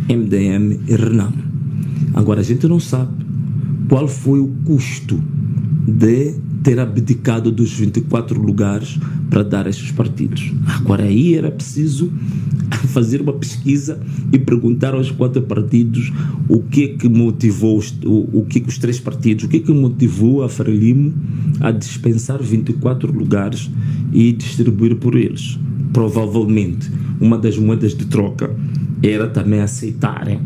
MDM e Renamo. Agora, a gente não sabe qual foi o custo de ter abdicado dos 24 lugares para dar a esses partidos. Agora, aí era preciso fazer uma pesquisa e perguntar aos 4 partidos o que motivou os 3 partidos, o que motivou a Frelimo a dispensar 24 lugares e distribuir por eles. Provavelmente, uma das moedas de troca era também aceitarem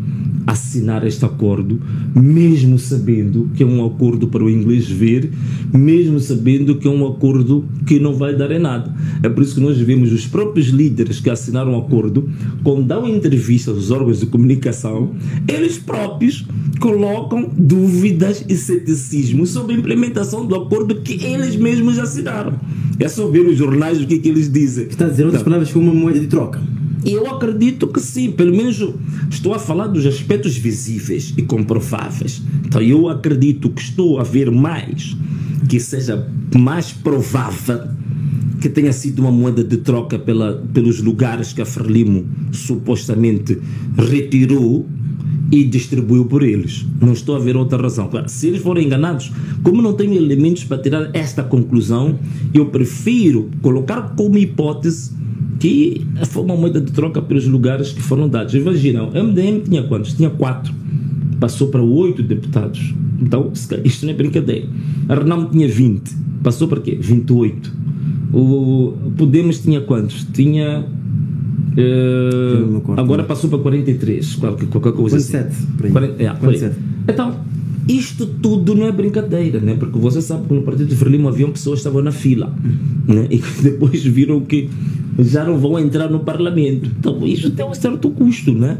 assinar este acordo, mesmo sabendo que é um acordo para o inglês ver, mesmo sabendo que é um acordo que não vai dar em nada. É por isso que nós vemos os próprios líderes que assinaram o acordo, quando dão entrevistas aos órgãos de comunicação, eles próprios colocam dúvidas e ceticismo sobre a implementação do acordo que eles mesmos assinaram. É só ver os jornais o que eles dizem. Está a dizer outras palavras que uma moeda de troca? Eu acredito que sim, pelo menos estou a falar dos aspectos visíveis e comprováveis. Então eu acredito que estou a ver mais, que seja mais provável que tenha sido uma moeda de troca pelos lugares que a Frelimo supostamente retirou e distribuiu por eles. Não estou a ver outra razão. Claro, se eles forem enganados, como não tenho elementos para tirar esta conclusão, eu prefiro colocar como hipótese que foi uma moeda de troca pelos lugares que foram dados. Imaginam, o MDM tinha quantos? Tinha 4. Passou para 8 deputados. Então, isto não é brincadeira. A Renamo tinha 20. Passou para quê? 28. O Podemos tinha quantos? Tinha... agora passou para 43. Qualquer coisa 47. Assim. 47. Então, isto tudo não é brincadeira, né? Porque você sabe que no Partido de Frelimo haviam pessoas que estavam na fila, né? E depois viram que já não vão entrar no Parlamento. Então isso tem um certo custo, né?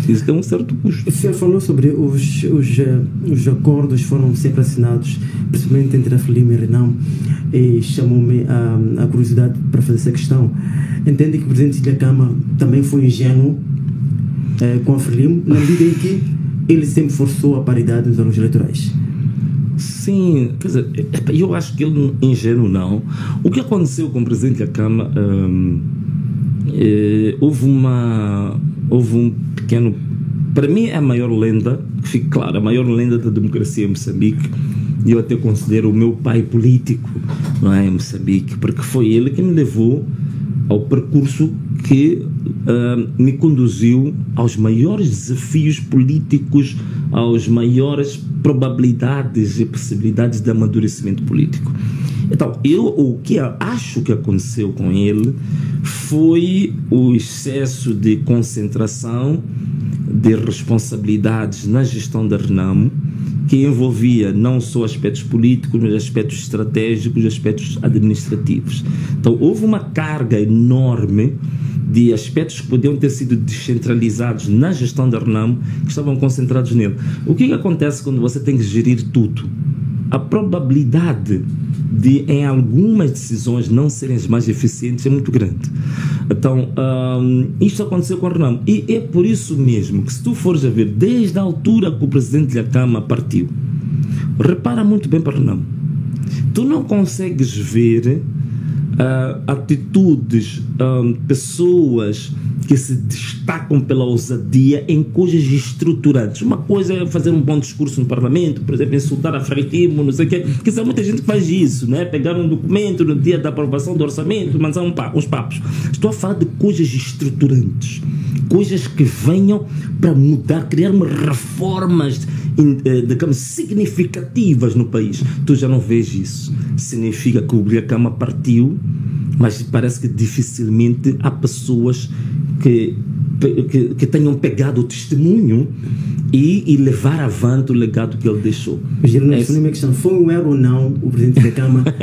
Isso tem um certo custo. O senhor falou sobre os acordos foram sempre assinados, principalmente entre a Frelimo e a Renamo, e chamou-me a curiosidade para fazer essa questão. Entende que o Presidente da Câmara também foi ingênuo com a Frelimo, na medida em que ele sempre forçou a paridade nos órgãos eleitorais? Sim, quer dizer, eu acho que ele ingênuo não. O que aconteceu com o Presidente da Câmara, houve um pequeno, para mim é a maior lenda, que fique claro, a maior lenda da democracia em Moçambique, e eu até considero o meu pai político, não é, em Moçambique, porque foi ele que me levou ao percurso que me conduziu aos maiores desafios políticos, às maiores probabilidades e possibilidades de amadurecimento político. Então, o que eu acho que aconteceu com ele foi o excesso de concentração de responsabilidades na gestão da Renamo, que envolvia não só aspectos políticos, mas aspectos estratégicos, aspectos administrativos. Então, houve uma carga enorme de aspectos que podiam ter sido descentralizados na gestão da Renamo, que estavam concentrados nele. O que acontece quando você tem que gerir tudo? A probabilidade de, em algumas decisões, não serem as mais eficientes é muito grande. Então, isto aconteceu com a Renamo. E é por isso mesmo que, se tu fores a ver, desde a altura que o Presidente da Câmara partiu, repara muito bem para a Renamo, tu não consegues ver atitudes, pessoas que se destacam pela ousadia em coisas estruturantes. Uma coisa é fazer um bom discurso no Parlamento, por exemplo, insultar a Frelimo, não sei o quê, porque há muita gente que faz isso, né? Pegar um documento no dia da aprovação do orçamento, mandar uns papos. Estou a falar de coisas estruturantes, coisas que venham para mudar, criar reformas digamos, significativas no país. Tu já não vês isso. Significa que o Câmara partiu, mas parece que dificilmente há pessoas que tenham pegado o testemunho e levar avante o legado que ele deixou. Minha questão, foi um erro ou não o Presidente da Câmara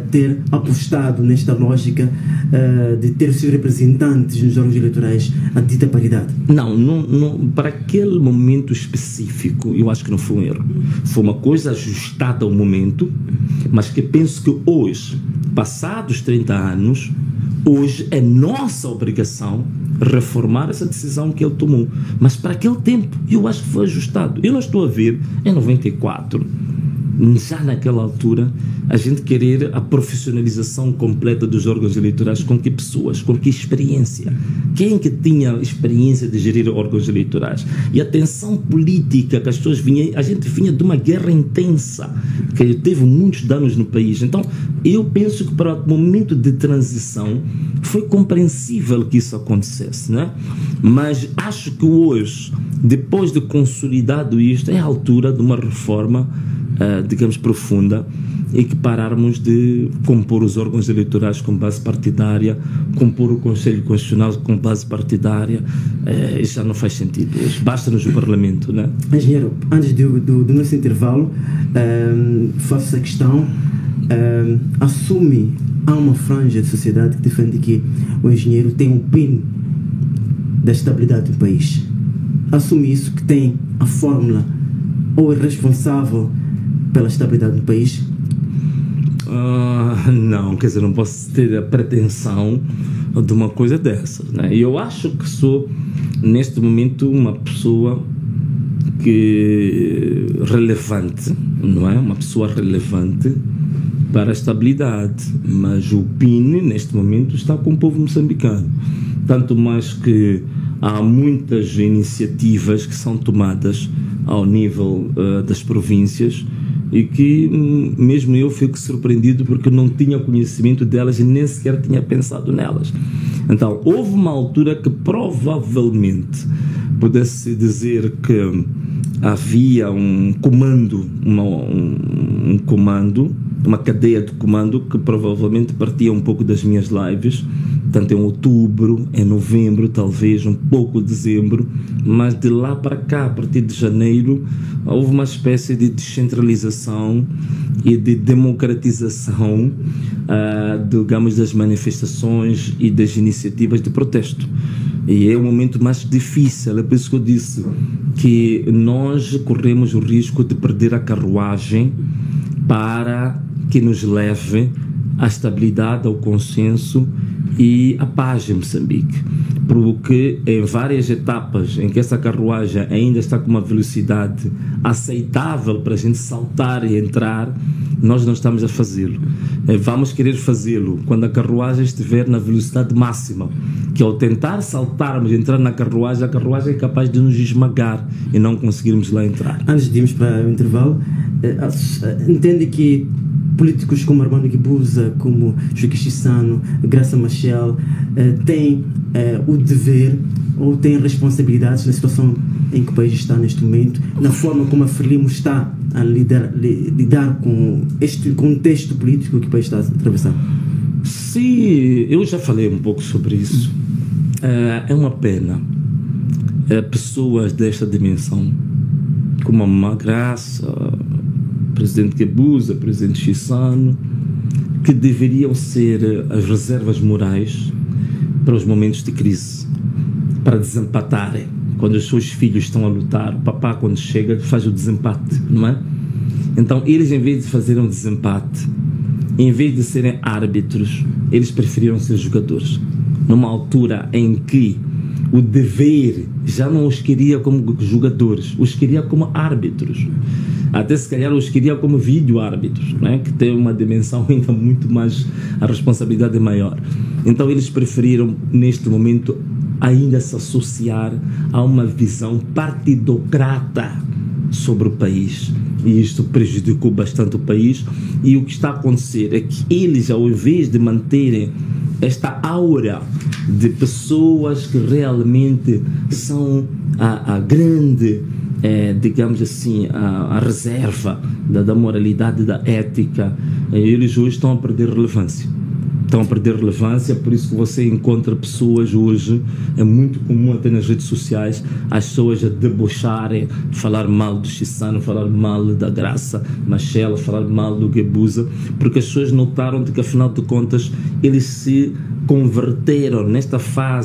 ter apostado nesta lógica de ter seus representantes nos órgãos eleitorais a dita paridade? Não, para aquele momento específico eu acho que não foi um erro. Foi uma coisa ajustada ao momento, mas que penso que hoje, passados 30 anos, hoje é nossa obrigação reformar essa decisão que ele tomou. Mas para aquele tempo eu acho que foi ajustado. Eu não estou a ver em 94 já naquela altura, a gente querer a profissionalização completa dos órgãos eleitorais. Com que pessoas? Com que experiência? Quem que tinha experiência de gerir órgãos eleitorais? E a tensão política que as pessoas vinham, a gente vinha de uma guerra intensa, que teve muitos danos no país. Então, eu penso que para o momento de transição foi compreensível que isso acontecesse, né? Mas acho que hoje, depois de consolidado isto, é a altura de uma reforma, digamos, profunda, e que pararmos de compor os órgãos eleitorais com base partidária, compor o Conselho Constitucional com base partidária. Isso já não faz sentido. Basta-nos o Parlamento, né? Engenheiro, antes do nosso intervalo, faço essa questão. Há uma franja de sociedade que defende que o engenheiro tem o PIN da estabilidade do país. Assume isso, que tem a fórmula ou é responsável pela estabilidade do país? Não, quer dizer, não posso ter a pretensão de uma coisa dessas, né? Eu acho que sou, neste momento, uma pessoa relevante, não é? Uma pessoa relevante para a estabilidade, mas o PIN, neste momento, está com o povo moçambicano. Tanto mais que há muitas iniciativas que são tomadas ao nível das províncias, e que mesmo eu fico surpreendido porque não tinha conhecimento delas e nem sequer tinha pensado nelas. Então, houve uma altura que provavelmente pudesse dizer que havia um comando, uma cadeia de comando que provavelmente partia um pouco das minhas lives, tanto em outubro, em novembro, talvez um pouco de dezembro, mas de lá para cá, a partir de janeiro, houve uma espécie de descentralização e de democratização, digamos, das manifestações e das iniciativas de protesto. E é o momento mais difícil, é por isso que eu disse que nós corremos o risco de perder a carruagem para que nos leve à estabilidade, ao consenso e à paz em Moçambique. Porque em várias etapas em que essa carruagem ainda está com uma velocidade aceitável para a gente saltar e entrar, nós não estamos a fazê-lo. Vamos querer fazê-lo quando a carruagem estiver na velocidade máxima, que ao tentar saltarmos e entrar na carruagem, a carruagem é capaz de nos esmagar e não conseguirmos lá entrar. Antes de irmos para o intervalo, entende que políticos como Armando Guebuza, como Joaquim Chissano, Graça Machel, têm o dever ou têm responsabilidades na situação em que o país está neste momento, na forma como a Frelimo está a lidar com este contexto político que o país está a atravessar? Sim, eu já falei um pouco sobre isso. É uma pena pessoas desta dimensão, como a Mamã Graça, presidente Guebuza, presidente Chissano, que deveriam ser as reservas morais para os momentos de crise, para desempatarem. Quando os seus filhos estão a lutar, o papá, quando chega, faz o desempate, não é? Então, eles, em vez de fazer um desempate, em vez de serem árbitros, eles preferiram ser jogadores. Numa altura em que o dever já não os queria como jogadores, os queria como árbitros. Até se calhar os queria como vídeo-árbitros, né? Que tem uma dimensão ainda muito mais, a responsabilidade é maior. Então eles preferiram, neste momento, ainda se associar a uma visão partidocrata sobre o país. E isto prejudicou bastante o país. E o que está a acontecer é que eles, ao invés de manterem esta aura de pessoas que realmente são a grande, digamos assim, a reserva da moralidade, da ética, eles hoje estão a perder relevância. Estão a perder relevância, por isso que você encontra pessoas hoje, é muito comum até nas redes sociais, as pessoas a debocharem, falar mal do Chissano, falar mal da Graça Machel, falar mal do Guebuza, porque as pessoas notaram de que, afinal de contas, eles se converteram nesta fase